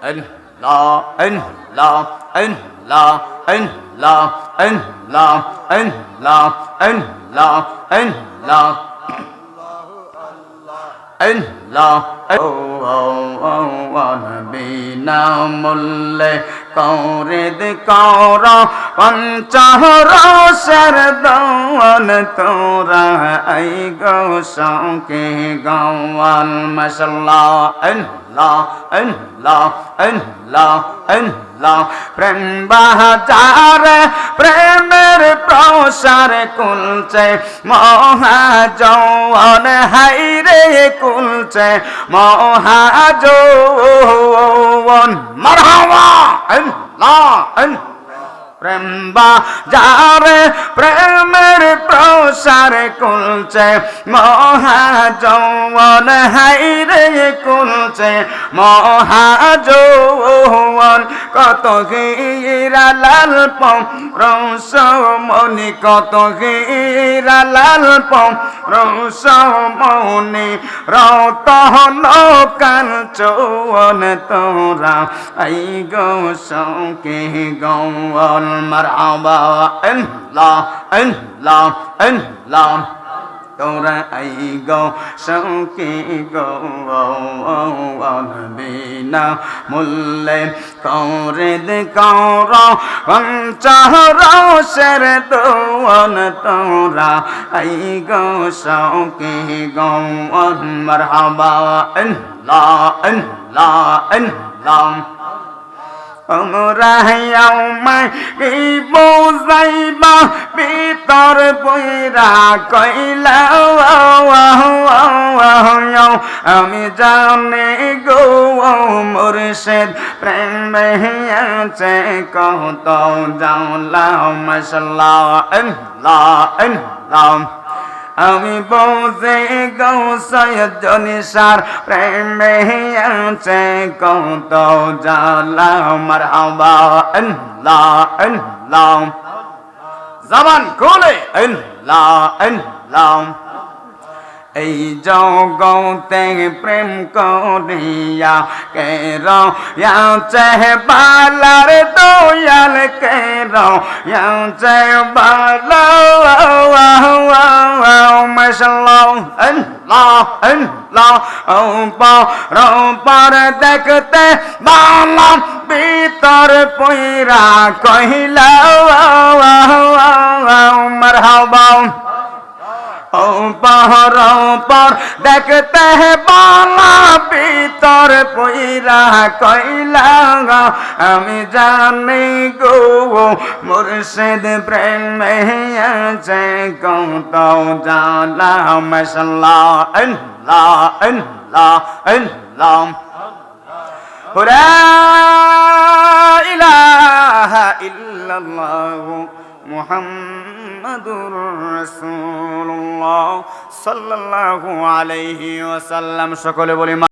Allah, Allah, Allah, Allah, Allah, Allah, Allah, Allah. বিনা মূল্যে কৌরিদ কৌর পঞ্চরসের দৌন তোরা এই গো শৌকে গৌয়াল মাশাল্লাহ আল্লাহ আল্লাহ আল্লাহ আল্লাহ প্রেম বাজারে প্রেমের প্রসার কুলছে মহাজৌন হাইরে কুলছে মহাজৌন মারহাবা আল্লাহ আল্লাহ প্রেম বাজারে প্রেমের প্রসার কুলছে মহাজৌন হাইরে কুলছে মহাজৌন কত হীরা লাল রসমণি কত হীরা লাল রসমণি রতন কাঞ্চন তোরা এই গো শৌকে গৌয়াল মারহাবা আল্লাহ আল্লাহ আল্লাহ তোরা এই গো শৌকে গৌয়াল বিনা মূল্যে কৌরিদ কৌর পঞ্চরসের দৌন তোরা এই গো শৌকে গৌয়াল মারহাবা আল্লাহ আল্লাহ আল্লাহ তোমরা আমায় কি বুঝাইবা ভিতর বইরা কইলা আমি জানি গো মুর্শিদ প্রেমে আছে কত জানলা মাশাল্লাহ আল্লাহ আল্লাহ আমি বসে গৌসয়দ নিসার প্রেমে আছে কত জালা মারহাবা আল্লাহ আল্লাহ জবান খুলে আল্লাহ আল্লাহ এই জগতে প্রেম করিয়া কে রয়াছে বালার দয়াল কে রয়াছে বালা মাশাআল্লাহ আল্লাহ আল্লাহ পর দেখতে বালা ভিতর পইরা কহিলা মারহাবা পর পর দেখতে বালা ভিতর পইরা কইলা আমি জানি গো মুর্শিদ প্রেমে আছে কত জালা মাশাআল্লাহ আল্লাহ আল্লাহ আল্লাহ লা ইলাহা ইল্লাল্লাহ মুহাম্মাদুর রাসূলুল্লাহ সাল্লাল্লাহু আলাইহি ওয়াসাল্লাম সকলে বলি